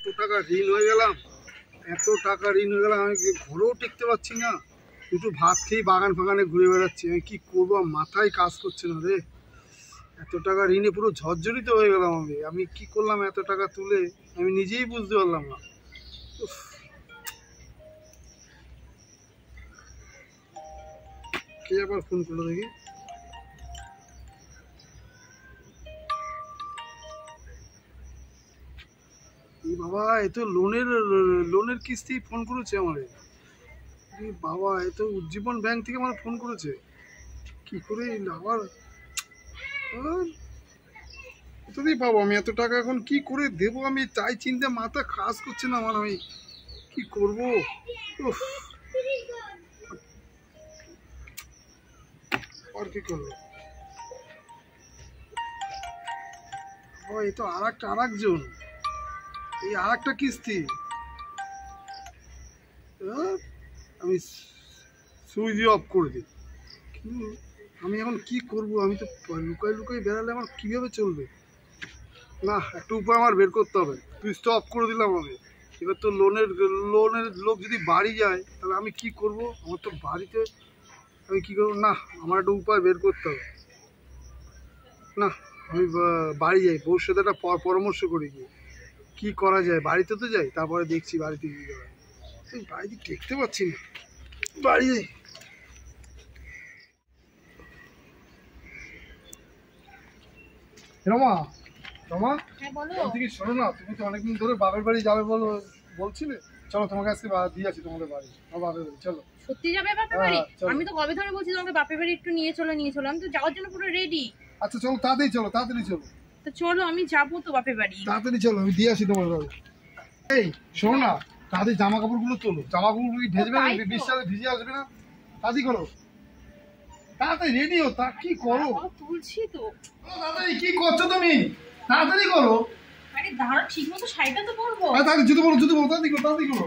এত টাকা ঋণ হয়ে গেলাম, এত টাকা ঋণ হয়ে গেলাম, আমি ঘরেও টিকতে পারছি না। একটু ভাত খেয়ে বাগান ফাগানে ঘুরে বেড়াচ্ছি। আমি কী করবো, মাথায় কাজ করছে না রে। এত টাকা ঋণে পুরো ঝরঝরিত হয়ে গেলাম। আমি কি করলাম এত টাকা তুলে, আমি নিজেই বুঝতে পারলাম না। কে আবার ফোন করলো দেখি। বাবা, এ তো লোনের কিস্তি ফোন করেছে আমারে। বাবা, এ তো উজ্জীবন ব্যাংক থেকে আমার ফোন করেছে। কি করে আবার কোথাতেই পাবো আমি এত টাকা? এখন কি করে দেবো আমি, তাই চিন্তা মাথা কাজ করছে না আমার। আমি কি করবো? আর কি করবো? এই তো আরেকজন, এই আরেকটা কিস্তি। আমি সুইচ অফ করে দিই। আমি এখন কি করব? আমি তো লুকাই লুকাই বেড়ালে আমার কীভাবে চলবে? না, একটা উপায় আমার বের করতে হবে। সুইচটা অফ করে দিলাম আমি। এবার তো লোনের লোক যদি বাড়ি যায় তাহলে আমি কি করব? আমার তো বাড়িতে আমি কি করবো? না, আমার একটা উপায় বের করতে হবে। না, আমি বাড়ি যাই, বউর সাথে একটা পরামর্শ করি কি করা যায়। বাড়িতে তো যাই, তারপরে দেখছি বাড়িতে কি করা। বাড়িতে টেকতে পারছি না, বাড়ি যাই। রমা, শোনো না, তুমি তো অনেকদিন ধরে বাপের বাড়ি যাবে বলছিলে। চলো, তোমাকে আজকে দিয়ে আছি তোমাদের বাড়ি, বাপের বাড়ি। চলো। সত্যি যাবে বাপের বাড়ি? আমি তো কবে ধরে বলছি তোমাকে বাপের বাড়ি একটু নিয়ে চলো। আমি তো যাওয়ার জন্য পুরো রেডি। আচ্ছা চলো, তাড়াতাড়ি চলো, তাড়াতাড়ি চলো। তো চলো, আমি যাবো তো বাপের বাড়ি। তাড়াতাড়ি চলো, আমি দিয়ে আসি তোমার বাড়ি। এই শোনো না, তাড়াতাড়ি জামা কাপড়গুলো তোলো। জামা কাপড়গুলো ভেজবে না, বৃষ্টিতে ভিজে আসবে না। তাড়াতাড়ি করো, তাড়াতাড়ি রেডি হো। তা কি করো? তুলছি তো। তাড়াতাড়ি কি করছো তুমি? তাড়াতাড়ি করো। আরে দাঁড়াও, ঠিক মতো শাড়িটা তো পরবো। তাড়াতাড়ি জুতো পরো, তাড়াতাড়ি করো, তাড়াতাড়ি করো।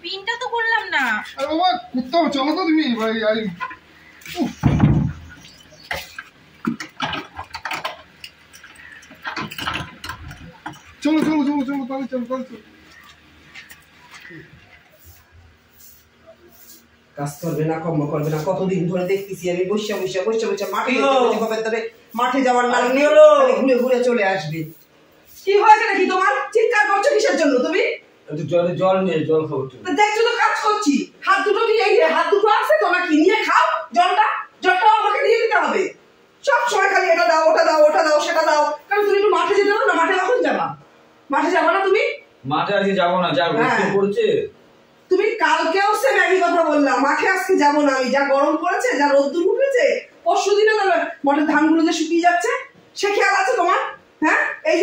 পিনটা তো করলাম না। আরে বাবা, কোথাও চলো তো তুমি ভাই। চলো চলো চলো চলো, তাড়াতাড়ি চলো, তাড়াতাড়ি চলো। কাজ করবে না, কর্ম করবে না, কতদিন ধরে দেখতেছি আমি বসে মাঠে যাওয়ার নাম নিয়ে ঘুরে ঘুরে চলে আসবে। কি হয়েছে নাকি তোমার? চিৎকার করছো কিসের জন্য তুমি? জল নিয়ে জল খাবো। দেখছো তো কাজ করছি, হাত দুটো কি হাত দুটো আছে তো নাকি? নিয়ে খাও জলটা আমাকে দিয়ে দিতে হবে। সব সময় খালি এটা দাও, ওটা দাও, ওটা দাও, সেটা দাও। কারণ তুমি একটু মাঠে যেতে পারো না? মাঠে কখন যাবা? মাঠে যাবো না তুমি? মাঠে আজকে যাবো না, যা বৃষ্টি পড়ছে। তুমি কালকেও সে একই কথা বললাম, মাঠে আজকে যাবো না আমি। যা গরম পড়েছে, যা রোদ্দুর উঠেছে, পরশু দিনে মাঠের ধানগুলো যে শুকিয়ে যাচ্ছে, সে খেয়াল আছে তোমার? হ্যাঁ, এই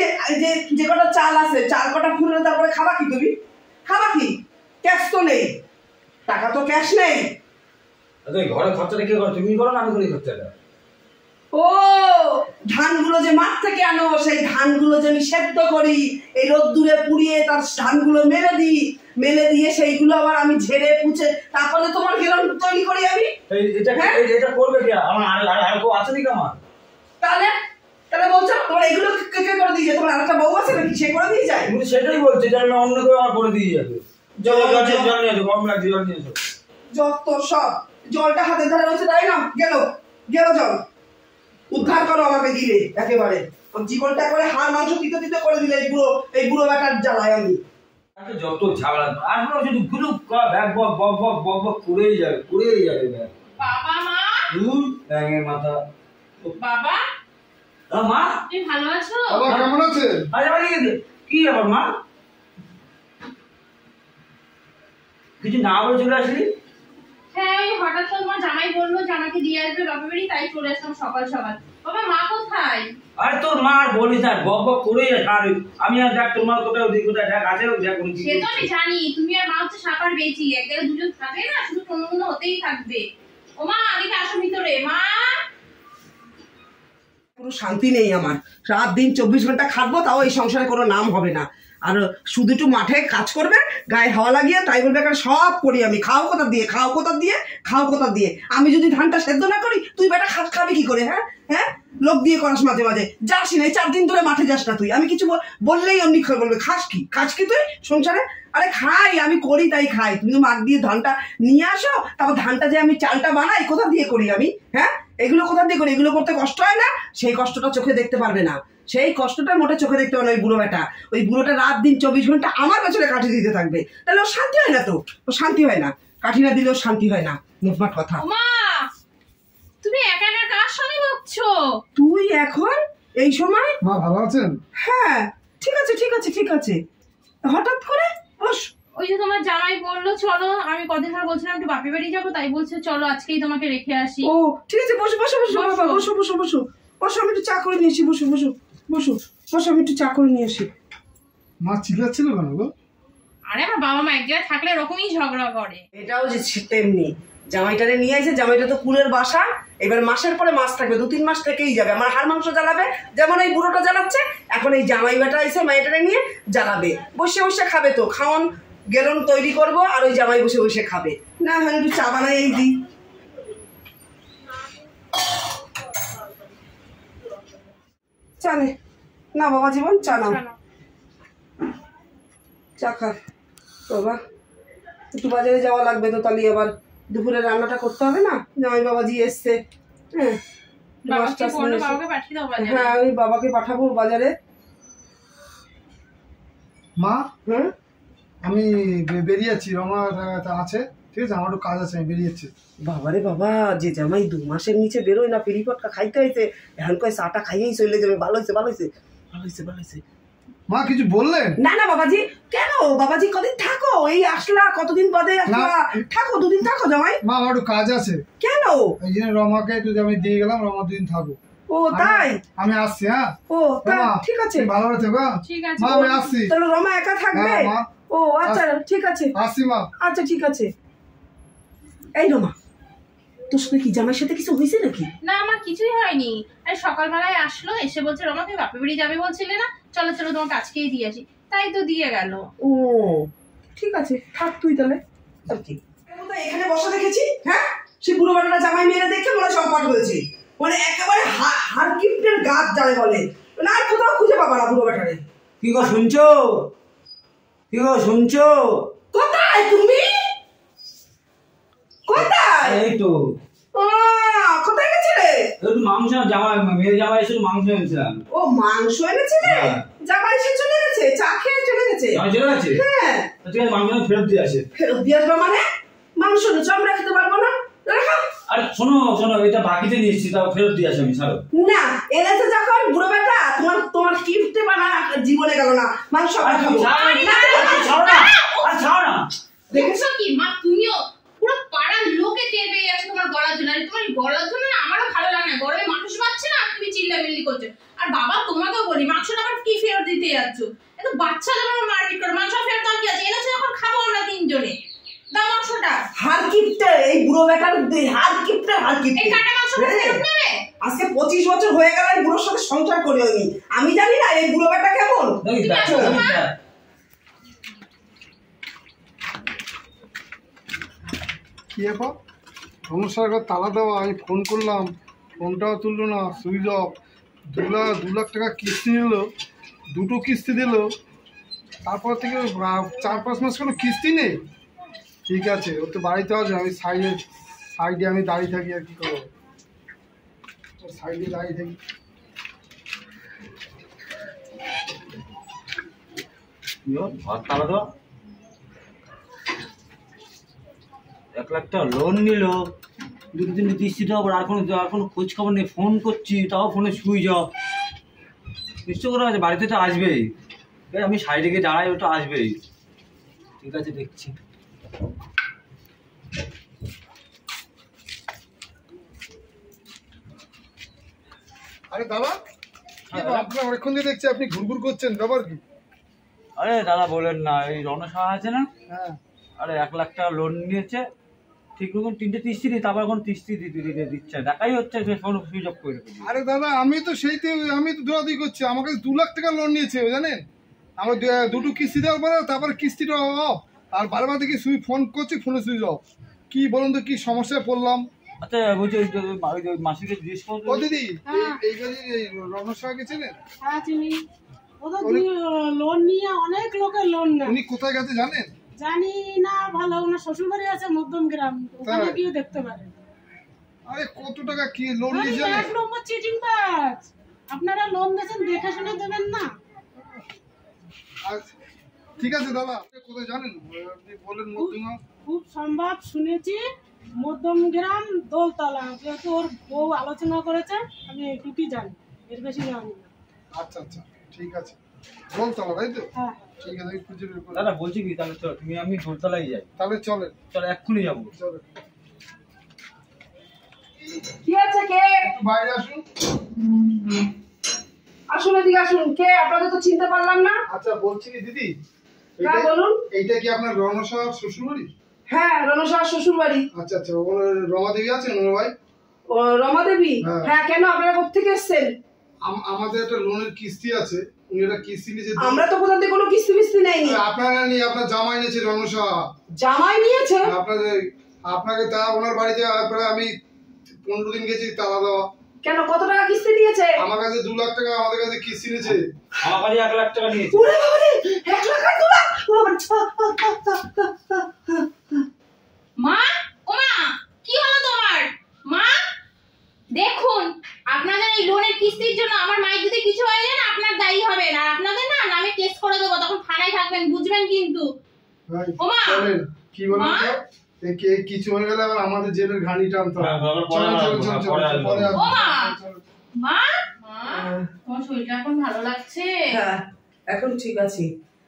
যে কটা চাল আছে, চাল কটা ফুলে তারপরে খাবা কি? তুমি খাবা কি? ক্যাশ তো নেই, টাকা তো ক্যাশ নেই। ঘরে খরচাটা কে করো? তুমি করো না আমি করি খরচাটা? ও, ধানগুলো যে মাঠ থেকে আনো, সেই ধানগুলো যে আমি সেদ্ধ করি, এই রোদ্দুরে পুড়িয়ে তার ধানগুলো মেলে দিয়ে সেইগুলো আবার আমি ঝেড়ে পুছে তারপরে তোমার গেলাম তৈরি করি আমি। এটা করবে কি? আমার আর কেউ আছে নাকি আমার? তাহলে বলছো তোমার এগুলো কে করে দিয়ে যায়? তোমার আরেকটা বউ আছে নাকি, সে করে দিয়ে যায়? তুমি সেটাই বলছো, এটা আমি অন্য কেউ আমার করে দিয়ে যাবে। জল নিয়ে আসো, গরম লাগছে, জল নিয়ে আসো। যত সব, জলটা হাতে ধরে রয়েছে, তাই না? গেল জল উদ্ধার করো আমাকে দিয়ে একেবারে। জীবনটা করে হাড় মাংস তিতে করে দিলে এই বুড়ো বেটার জ্বালায় আমি। যত ঝামেলা আসলে শুধু গুলুক ব্যাগ বক বক বক বক বক করেই যাবে ব্যাগ। বাবা, মা, ব্যাঙের মাথা। বাবা, মা তুমি ভালো আছো? বাবা কেমন আছেন? কি ব্যাপার মা, কিছু না বলে চলে আসলি? হ্যাঁ, ওই হঠাৎ তোমার জামাই বললো যে আমাকে দিয়ে আসবে বাপের বাড়ি, তাই চলে আসলাম সকাল সকাল। বাবা, মা কোথায়? আরে তোর মা আর বলিস না, বক বক করেই যাস। আর আমি আর দেখ তোর মা কোথায় ওদিক কোথায় দেখ আছে, দেখ সে তো আমি জানি। তুমি আর মা হচ্ছে সাপার বেচি, এক জায়গায় দুজন থাকে না, শুধু কোনো হতেই থাকবে। ও মা, আগে আসো ভিতরে। মা, পুরো শান্তি নেই আমার। রাত দিন 24 ঘন্টা খাটবো, তাও এই সংসারে কোনো নাম হবে না। আর শুধু একটু মাঠে কাজ করবে, গায়ে হাওয়া লাগিয়ে, তাই বলবে সব করি আমি। খাও কোথা দিয়ে? আমি যদি ধানটা সেদ্ধ না করি, তুই বেটা খাবি কি করে? হ্যাঁ, লোক দিয়ে করাস মাঝে মাঝে, যাস না, এই 4 দিন ধরে মাঠে যাস না তুই। আমি কিছু বললেই অমনি বলবে খাস কি তুই সংসারে? আরে খাই, আমি করি তাই খাই। তুমি তো মাঠ দিয়ে ধানটা নিয়ে আসো, তারপর ধানটা যে আমি চালটা বানাই কোথা দিয়ে করি আমি? হ্যাঁ, এগুলো কোথা দিয়ে করি? এগুলো করতে কষ্ট হয় না? সেই কষ্টটা চোখে দেখতে পারবে না, সেই কষ্টটা মোটে চোখে দেখতে পারে ওই বুড়ো বেটা। ওই বুড়োটা রাত দিন 24 ঘন্টা আমার পেছনে কাঠি দিতে থাকবে, তাহলে ওর শান্তি হয় না তো? ও শান্তি হয় না, কাঠি না দিলেও শান্তি হয় না। মুখমাট কথা। ওমা তুমি একা একা কার সঙ্গে বকছো? তুই এখন এই সময়? মা ভালো আছেন? হ্যাঁ ঠিক আছে ঠিক আছে ঠিক আছে। হঠাৎ করে বস। ওই যে তোমার জামাই বললো চলো, আমি কদিন ধরে বলছিলাম একটু বাপের বাড়ি যাবো, তাই বলছে চলো আজকেই তোমাকে রেখে আসি। ও ঠিক আছে, বসো বসো বসো বাবা, বসো বসো বসো বসো, আমি একটু চা করে নিয়ে আসি। বসো বসো বসো বসো, আমি একটু চা করে নিয়ে আসি। মা চিল্লাচ্ছিল কেন গো? আরে আমার বাবা মা এক জায়গায় থাকলে এরকমই ঝগড়া করে। এটাও যে তেমনি, জামাইটারে নিয়ে আসে, জামাইটা তো কুলের বাসা, এবার মাসের পরে মাস থাকবে, 2-3 মাস থেকেই যাবে। আমার হাড় মাংস জ্বালাবে, যেমন এই বুড়োটা জ্বালাচ্ছে, এখন এই জামাই বেটা এসে মাইটারে নিয়ে জ্বালাবে। বসে বসে খাবে তো, খাওয়ান গেলন তৈরি করব, আর ওই জামাই বসে বসে খাবে। না হয় একটু চা বানাই এই দিই। চা নে না বাবা জীবন, চা নাও, চা খা বাবা। একটু বাজারে যাওয়া লাগবে তো, তাহলে আবার দুপুরে রান্নাটা করতে হবে না, জামাই বাবাজি এসছে। হ্যাঁ বাবাকে পাঠিয়ে দাও বাজারে। হ্যাঁ ওই বাবাকে পাঠাবো বাজারে। মা হ্যাঁ আমি বেরিয়েছি, আমার আছে, ঠিক আছে, আমার একটু কাজ আছে, আমি বেরিয়েছি। বাবারে বাবা, যে জামাই 2 মাসের নিচে বেরোয় না, পেরি পটকা খাইতে হয়েছে, এখন কয় চাটা খাইয়েই চলে যাবে। ভালো হয়েছে ভালো হয়েছে ভালো হয়েছে ভালো হয়েছে। মা কিছু বললেন? না না বাবাজি, কেন বাবাজি, কদিন থাকো, এই আসলা, কতদিন বাদে আসলা, থাকো 2 দিন থাকো জামাই। মা আমার একটু কাজ আছে, কেন? এই জন্য রমাকে একটু আমি দিয়ে গেলাম, রমা 2 দিন থাকো। ও তাই? আমি আসছি। হ্যাঁ ও তাই, ঠিক আছে ভালো আছে গো। ঠিক আছে মা আমি আসছি। তাহলে রমা একা থাকবে? হ্যাঁ, মা। ও আচ্ছা ঠিক আছে, আসছি মা। আচ্ছা ঠিক আছে। এই রমা, তোর সাথে কি জামাইয়ের সাথে কিছু হয়েছে নাকি? না আমার কিছুই হয়নি। আরে সকালবেলায় আসলো, এসে বলছে রমা তুমি বাপের বাড়ি যাবে বলছিলে না, চলো চলো তোমাকে আজকেই দিয়ে আসি, তাই তো দিয়ে গেল। ও ঠিক আছে, থাক তুই তাহলে। আর কি এখানে বসা দেখেছি? হ্যাঁ, সে বুড়ো বাটাটা জামাই মেয়েরা দেখে মনে চম্পট হয়েছে, মানে একেবারে হার কিপ্টের গাছ যাবে বলে, না আর কোথাও খুঁজে পাবা না বুড়ো বাটারে। কি গো শুনছো? কি গো শুনছো? কোথায় তুমি? কোথায়? এই তো কোথায় গেছিলে? একটু মাংস, জামাই মেয়ে জামাই এসে মাংস এনেছিলাম। ও মাংস এনেছিলে? হ্যাঁ। জামাই সে চলে গেছে, চা খেয়ে চলে গেছে। জামাই চলে গেছে? হ্যাঁ। ঠিক আছে, মাংস ফেরত দিয়ে আসে। ফেরত দিয়ে আসবা মানে? মাংস তো আমরা খেতে পারবো না, রাখা। আরে শোনো শোনো, এটা বাকিতে নিয়ে এসেছি, তাও ফেরত দিয়ে আসে আমি, ছাড়ো। না এনেছে যখন বুড়ো বেটা, তোমার গিফটে বানা জীবনে গেল না, মাংস আমরা খাবো। ছাড়ো না, আরে ছাড়ো না। দেখছো কি মা, তুমিও পুরো পাড়ার লোকে টের পেয়ে যাচ্ছে তোমার গলার জন্য। আর তোমার গলার জন্য না আমারও ভালো লাগে না, গরমে মানুষ পাচ্ছে না, তুমি চিল্লামিল্লি করছো। আর বাবা তোমাকেও বলি, মাংসটা আবার কি ফেরত দিতে যাচ্ছ? এত বাচ্চা যখন মারপিট করো, মাংস ফেরত দাম কি আছে? এনেছো যখন খাবো আমরা 3 জনে, দাও মাংসটা। হার কিপটে এই বুড়ো বেটার, হার কিপটে হার কিপটে। এই কাটা মাংসটা ফেরত নেবে? আজকে 25 বছর হয়ে গেল এই বুড়োর সাথে সংসার করি আমি জানি না এই বুড়ো বেটা কেমন। কি ব্যাপার? সমস্যার ঘর তালা দেওয়া, আমি ফোন করলাম, ফোনটাও তুললো না, সুইচ অফ। 2 লাখ টাকা কিস্তি নিল, 2টো কিস্তি দিল, তারপর থেকে 4-5 মাস কোনো কিস্তি নেই। ঠিক আছে, ও তো বাড়িতে আছে, আমি সাইডে আমি দাঁড়িয়ে থাকি, আর কি করবো, সাইডে দাঁড়িয়ে থাকি। ঘর তালা তো 1 লাখ টাকা লোন নিল, 2-3 কিস্তি দেওয়ার পর আর কোনো খোঁজ খবর নেই। ফোন করছি তাও ফোনে সুইচ অফ। নিশ্চয় করে আছে, বাড়িতে তো আসবেই। আমি সাইডে গিয়ে দাঁড়াই, ওটা আসবেই। ঠিক আছে দেখছি। আরে দাদা, আপনার অনেকক্ষণ দিয়ে দেখছি আপনি ঘুরঘুর করছেন, ব্যাপার কি? আরে দাদা বলেন না, এই রণসাহা আছে না, হ্যাঁ। আরে 1 লাখ টাকা লোন নিয়েছে, ঠিক মতন 3টে কিস্তি দিই, তারপর এখন কিস্তি দিচ্ছে, দেখাই হচ্ছে ফোন সুইচ অফ করে রেখেছি। আরে দাদা, আমি তো দৌড়াদৌড়ি করছি, আমার কাছে 2 লাখ টাকা লোন নিয়েছে জানেন। আমার 2টো কিস্তি দেওয়ার পরে তারপর কিস্তিটা অফ, আর বারবার দেখি ফোন করছি, ফোনে সুইচ অফ। কি বলুন তো, কি সমস্যায় পড়লাম? আচ্ছা বলছি ওই মাসিকে জিজ্ঞেস করো ও দিদি হ্যাঁ। এই বাড়ির এই রমেশ সাহাকে চেনেন? হ্যাঁ চিনি। ও তো লোন নিয়ে অনেক লোকের লোন নেয়। উনি কোথায় গেছে জানেন? জানি না ভালো, ওনার শ্বশুর বাড়ি আছে মধ্যম গ্রাম, ওখানে তাই? গিয়ে দেখতে পারেন। আরে কত টাকা কি লোন আরে নিয়ে জানেন? এক নম্বর চিটিং বাজ। আপনারা লোন দিয়েছেন দেখে শুনে দেবেন না। আচ্ছা, ঠিক আছে দাদা, আপনি কোথায় জানেন? আপনি বলেন মধ্যমা। খুব সম্ভব শুনেছি মধ্যম গ্রাম দোলতলা, যেহেতু ওর বউ আলোচনা করেছে আমি এইটুকুই জানি, এর বেশি জানি না। আচ্ছা আচ্ছা ঠিক আছে, দোলতলা তাই তো? হ্যাঁ ঠিক আছে, আমি খুঁজে বের করে। দাদা বলছি কি তাহলে চলো তুমি আমি দোলতলায় যাই। তাহলে চলেন চলো এক্ষুনি যাবো। চলেন, কি আছে কে? একটু বাইরে আসুন। আসুন এদিকে আসুন। কে? আপনাদের তো চিনতে পারলাম না। আচ্ছা বলছি কি দিদি, হ্যাঁ বলুন। এইটা কি আপনার রমেশ সাহার শ্বশুর বাড়ি? হ্যাঁ রমেশার শ্বশুর বাড়ি। আচ্ছা আচ্ছা, ওখানে রমা দেবী আছেন ওনার ভাই? ও রমা দেবী? হ্যাঁ। হ্যাঁ কেন, আপনারা কোথেকে এসেছেন? আমাদের একটা লোনের কিস্তি আছে, উনি একটা কিস্তি নিয়েছে। আমরা তো কোথা থেকে কোনো কিস্তি ফিস্তি নেইনি। আপনারা নিয়ে আপনার জামাই নিয়েছে রমেশ সাহা। জামাই নিয়েছে? আপনাকে তা ওনার বাড়িতে প্রায় আমি 15 দিন গেছি তালা দেওয়া। কেন, কত টাকা কিস্তি নিয়েছে? আমার কাছে 2 লাখ টাকা আমাদের কাছে কিস্তি নিয়েছে। আমার বাড়ি 1 লাখ টাকা নিয়েছে। ওরে বাবা রে, 1 লাখ আর 2 লাখ! ও বাবা, মা, ও মা, কি হলো তোমার? মা, দেখুন আপনাদের এই লোনের কিস্তির জন্য আমার মায়ের যদি কিছু হয়ে যায় না, আপনার দায়ী হবে না। আপনাদের না নামে কেস করে দেবো, তখন থানায় থাকবেন, বুঝবেন কিন্তু। ভাই, ওমা! চলেন, কি বলেন মা? তো? কিছু হয়ে গেলে আবার আমাদের জেলের ঘানি টানতে হবে। হ্যাঁ, বাবা, পরে চলেন, চলেন, আসবো, চলেন, পরে চলেন, আসবো। পরে আসবো। ওমা! চলেন। মা, মা, তোমার শরীরটা এখন ভালো লাগছে? হ্যাঁ এখন ঠিক আছে।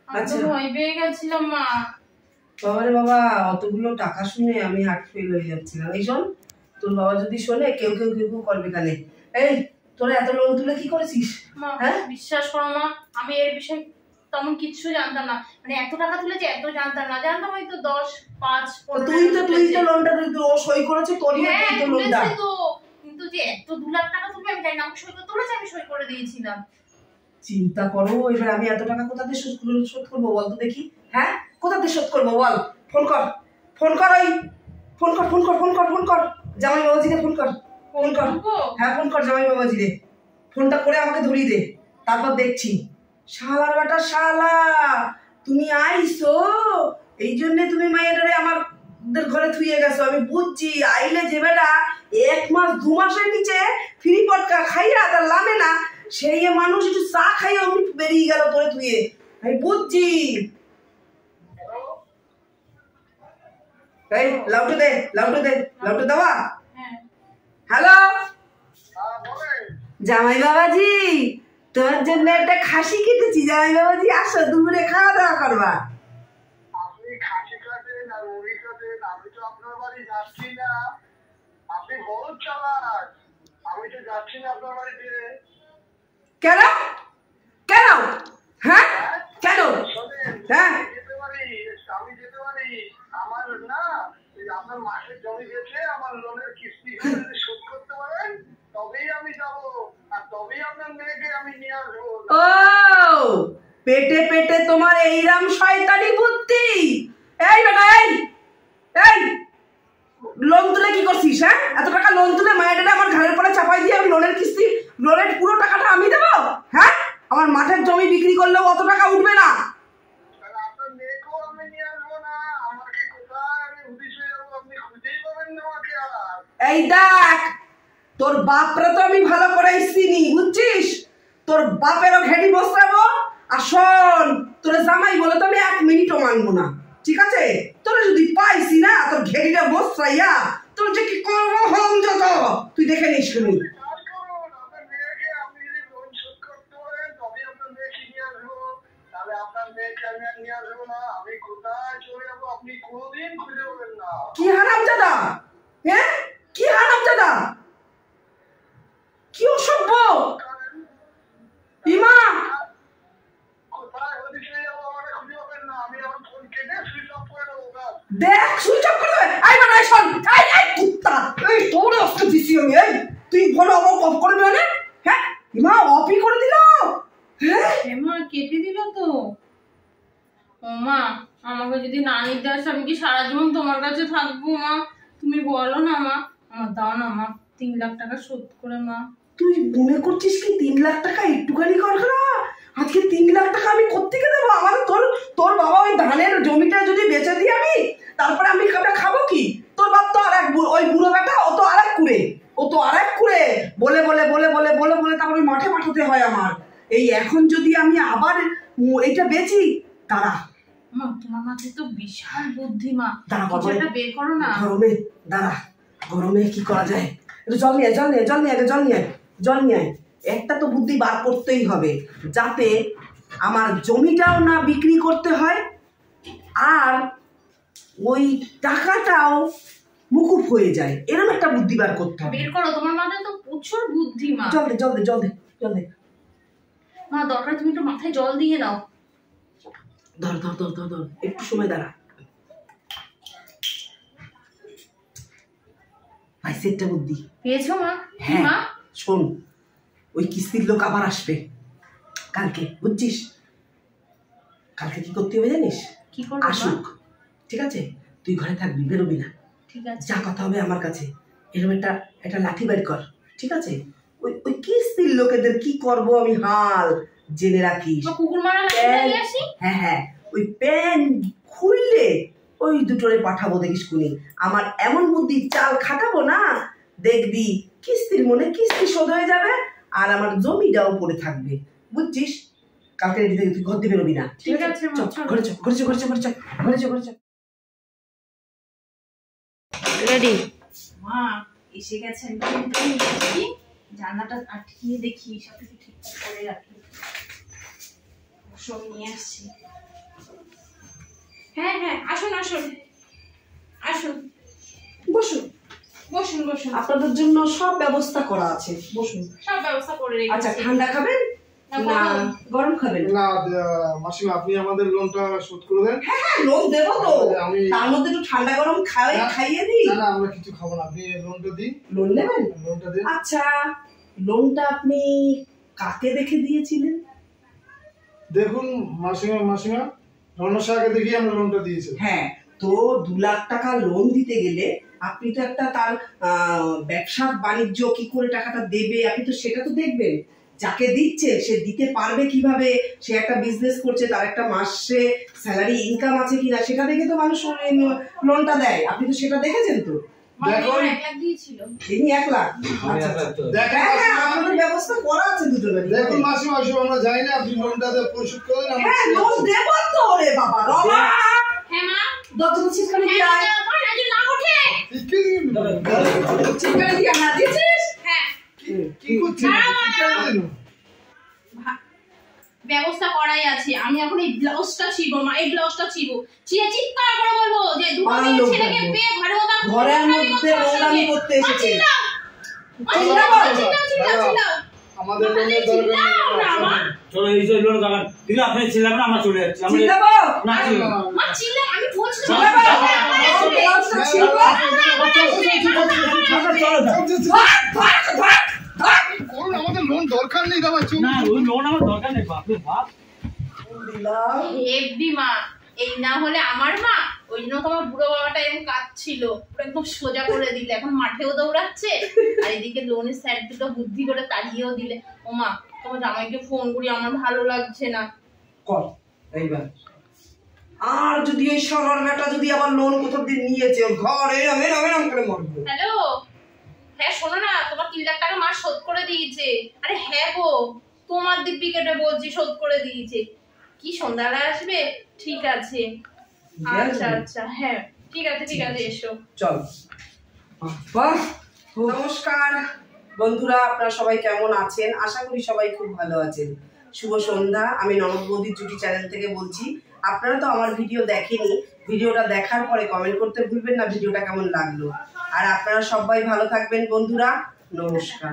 আমি তো আচ্ছা ভয় পেয়ে গেছিলাম মা। বাবারে বাবা, অতগুলো টাকা শুনে আমি হার্ট ফেল হয়ে যাচ্ছিলাম। এই শোন, তোর বাবা যদি শোনে কেউ কেউ কেউ কেউ করবে কানে। এই তোরা এত লোন তুলে কি করেছিস? মা, হ্যাঁ? বিশ্বাস করো মা, আমি এর বিষয়ে তেমন কিছু জানতাম না। মানে এত টাকা তুলেছে এত জানতাম না, জানতাম হয়তো 10, 5, 15 তুই তো লোনটা ও সই করেছে, তোরই হ্যাঁ তো লোনটা। তুলেছে তো, কিন্তু যে এত 2 লাখ টাকা তুলবে আমি জানি না। আমাকে সই করতে বলেছে, আমি সই করে দিয়েছিলাম। চিন্তা করো, এবার আমি এত টাকা কোথা থেকে শোধ করবো বল তো দেখি? হ্যাঁ কোথা থেকে শোধ করবো বল? ফোন কর, ফোন কর, ওই ফোন কর, ফোন কর, ফোন কর, ফোন কর জামাই বাবাজিরে, ফোন কর, ফোন কর। করবো? হ্যাঁ ফোন কর জামাই বাবাজিরে, ফোনটা করে আমাকে ধরিয়ে দে, তারপর দেখছি। শালার বেটা শালা, তুমি আইসো এই জন্য তুমি মায়েরারে আমাদের ঘরে থুয়ে গেছো, আমি বুঝছি। আইলে যে বেটা 1 মাস 2 মাসের নিচে ফ্রি পটকা খাইয়া তার লামে না, সেই মানুষ একটু চা খাইয়া অমনি বেরিয়ে গেল তোরে থুয়ে, আমি বুঝছি। এই লাউটু দে, লাউটু দে, লাউটু দেওয়া। হ্যাঁ। হ্যালো জামাই বাবাজি, তোমার জন্য একটা খাসি কেটেছি জামাই বাবাজি, আসো দুপুরে খাওয়া দাওয়া করবা। আপনি খাসি কাটেন আর মুড়ি কাটেন, আমি তো আপনার বাড়ি যাচ্ছি না। আপনি বড় চালাক, আমি তো যাচ্ছি না আপনার বাড়িতে। কেন কেন? হ্যাঁ কেন? শোনেন, হ্যাঁ আমি যেতে পারি। আমার না আপনার মাসের জমি গেছে, আমার লোনের কিস্তি যদি শোধ করতে পারেন তবেই আমি যাব, আর তবেই আপনার মেয়েকে আমি নিয়ে আসবো। ও পেটে পেটে তোমার এইরাম শয়তানি বুদ্ধি? এই বেটা এই এই লোন তুলে কি করছিস? হ্যাঁ এত টাকা লোন তুলে মায়ের আমার ঘরের পরে চাপাই দিয়ে আমি লোনের কিস্তি, লোনের পুরো টাকাটা আমি দেবো? হ্যাঁ আমার মাঠের জমি বিক্রি করলেও অত টাকা উঠবে না। তাহলে আপনার মেয়েকেও আমি নিয়ে আসবো না, আমাকে কোথায় আমি হুদিস হয়ে যাবো, আপনি খুঁজেই পাবেন না আমাকে আর। এই দেখ, তোর বাপরে তো আমি ভালো করে চিনি, বুঝছিস? তোর বাপেরও ঘেটি বসরাবো। আর শোন, তোর জামাই বলে তো আমি 1 মিনিটও মানবো না, ঠিক আছে? তোরা যদি পাইছি না তোর ঘেটিটা বসরাইয়া তোর যে কি করবো হম যত তুই দেখে নিস তুমি। কাজ করুন, আপনার মেয়েকে আপনি যদি লোন শোধ করতে পারেন তবেই আপনার মেয়েকে নিয়ে আসবো, তাহলে আপনার মেয়েকে আমি আর নিয়ে আসবো না। আমি কোথায় চলে যাবো আপনি কোনোদিন খুঁজে পাবেন না। কি হারামজাদা? হ্যাঁ কি হারামজাদা? কি অসভ্য ইমা! কোথায় হুদিস হয়ে যাবো আমাকে খুঁজে পাবেন না। আমি এখন ফোন কেটে সুইচ অফ করে দেবো। দেখ সুইচ অফ করে দেবে। আই বাবা শোন, আই আই কুত্তা, এই তোর অস্ত্র দিছি আমি। এই তুই ফোন অফ করবি না? হ্যাঁ ইমা অফই করে দিল। হ্যাঁ মা কেটে দিল তো। ও মা, আমাকে যদি না নিতে আসে আমি কি সারা জীবন তোমার কাছে থাকবো? মা তুমি বলো না মা, আমার দাও না মা, 3 লাখ টাকা শোধ করে মা। তুই মনে করছিস কি 3 লাখ টাকা একটুখানি কর না? আজকে 3 লাখ টাকা আমি কোত্থেকে দেবো? আমার তোর বাবা ওই ধানের জমিটা যদি বেচে দিই আমি, তারপরে আমি খাবো কি? তোর বাপ তো ওই বুড়ো বেটা, ও তো আরেক কুড়ে বলে বলে বলে বলে বলে বলে তারপরে মাঠে পাঠাতে হয় আমার। এই এখন যদি আমি আবার এইটা বেচি, তারা মা তোমার মাথায় তো বিশাল বুদ্ধি মা, দাঁড়া বাবা, এটা বের করো না। গরমে কি করা যায়? একটু জল নিয়ে আয়। একটা তো বুদ্ধি বার করতেই হবে, যাতে আমার জমিটাও না বিক্রি করতে হয় আর ওই টাকাটাও মুকুব হয়ে যায়। এরকম একটা বুদ্ধি বার করতে হবে। বের করো, তোমার মাথায় তো প্রচুর বুদ্ধি মা। জল দে মা দরকার তুমি একটু মাথায় জল দিয়ে দাও। ধর একটু সময় দাঁড়া। পাইছে একটা বুদ্ধি। পেয়েছো মা? হ্যাঁ মা শোন, ওই কিস্তির লোক আবার আসবে কালকে, বুঝছিস? কালকে কি করতে হবে জানিস? কি করবো মা? আসুক, ঠিক আছে? তুই ঘরে থাকবি, বেরোবি না। ঠিক আছে। যা কথা হবে আমার কাছে। এরকম একটা লাঠি বের কর, ঠিক আছে? ওই কিস্তির লোকেদের কি করব আমি হাল জেনে রাখিস। কুকুর মারা লাঠি আসি। হ্যাঁ, ওই প্যান খুললে ওই দুটোরে পাঠাবো, দেখিস কুনি। আমার এমন বুদ্ধি চাল খাটাবো না, দেখবি কিস্তির মনে কিস্তি শোধ হয়ে যাবে আর আমার জমিটাও পড়ে থাকবে, বুঝছিস? কালকে রেডি থেকে তুই ঘর দিয়ে বেরোবি না, ঠিক আছে? ঘরে চ। রেডি মা এসে গেছেন। জানলাটা আটকিয়ে দেখি সাথে ঠিকঠাক করে রাখি। সব নিয়ে আসছি। হ্যাঁ আসুন বসুন। আপনাদের জন্য সব ব্যবস্থা করা আছে, বসুন। সব ব্যবস্থা করে রেখেছি। আচ্ছা, ঠান্ডা খাবেন না গরম খাবেন? না মাসিমা, আপনি আমাদের লোনটা শোধ করে দেন। হ্যাঁ লোন দেবো তো, তার মধ্যে একটু ঠান্ডা গরম খাইয়ে দিই। না আমরা কিছু খাবো না, আপনি লোনটা দিন। লোন নেবেন? লোনটা দিন। আচ্ছা, লোনটা আপনি কাকে দেখে দিয়েছিলেন? দেখুন মাসিমা রণসাকে দেখি আমরা লোনটা দিয়েছি। হ্যাঁ, তো 2 লাখ টাকা লোন দিতে গেলে আপনি তো একটা তার ব্যবসা বাণিজ্য কি করে টাকাটা দেবে, আপনি তো সেটা তো দেখবেন। যাকে দিচ্ছে সে দিতে পারবে কিভাবে, সে একটা বিজনেস করছে, তার একটা মাসে স্যালারি ইনকাম আছে কিনা, সেটা দেখে তো মানুষ লোনটা দেয়। আপনি তো সেটা দেখেছেন তো? দেখুন 1 লাখ দিয়েছিল। তিনি 1 লাখ। আচ্ছা, হ্যাঁ, আপনাদের ব্যবস্থা করা আছে দুজনের। দেখুন মাসিমা, আমরা যাই না, আপনি লোনটা পরিশোধ করেন। হ্যাঁ, লোন দেব তো রে বাবা। হ্যাঁ মা, দরজাটা ছিটকানি দিয়ে আয়। না ওঠে। ছিটকানি দিয়ে না দিয়েছিস? হ্যাঁ কি করছেন? ব্যবস্থা করাই আছে। আমি এখন এই ব্লাউজটা ছিবো মা, এই ব্লাউজটা ছিবো, চিয়ে চিৎকার করে বলবো যে দুটো মেয়ে ছেলেকে পেয়ে ঘরের মধ্যে নোংরামি করতে এসেছে। আমাদের লোনের দরকার। চলো এই যে লোন দরকার, কিন্তু আপনি চিল্লাবেন, আমরা চলে যাচ্ছি। আমরা চিল্লাবো না মা চিল্লা, আমি বলছি আমাদের লোন দরকার নেই দাদা। না, ওই লোন আমার দরকার নেই। বাপরে বাপ, হেভি মা। এই না হলে আমার মা, ওই জন্য তো আমার বুড়ো বাবাটা এরকম কাঁদছিল, পুরো একদম সোজা করে দিলে, এখন মাঠেও দৌড়াচ্ছে আর এদিকে লোনের স্যার দুটো বুদ্ধি করে তাড়িয়েও দিলে। ও মা, তোমার জামাইকে ফোন করি, আমার ভালো লাগছে না। কর এইবার। আর যদি এই সরল বেটা যদি আবার লোন কোথাও দিয়ে নিয়েছে, ঘরে এরম করে মরবে। হ্যালো, হ্যাঁ শোনো না, তোমার 3 লাখ টাকা মা শোধ করে দিয়েছে। আরে হ্যাঁ গো, তোমার দিব্যি কেটে বলছি শোধ করে দিয়েছে। কি সন্ধ্যাবেলা আসবে? ঠিক আছে, আচ্ছা হ্যাঁ ঠিক আছে এসো। চল। নমস্কার বন্ধুরা, আপনারা সবাই কেমন আছেন? আশা করি সবাই খুব ভালো আছেন। শুভ সন্ধ্যা। আমি ননদ বৌদির জুটি চ্যানেল থেকে বলছি। আপনারা তো আমার ভিডিও দেখেনি, ভিডিওটা দেখার পরে কমেন্ট করতে ভুলবেন না ভিডিওটা কেমন লাগলো। আর আপনারা সবাই ভালো থাকবেন বন্ধুরা। নমস্কার।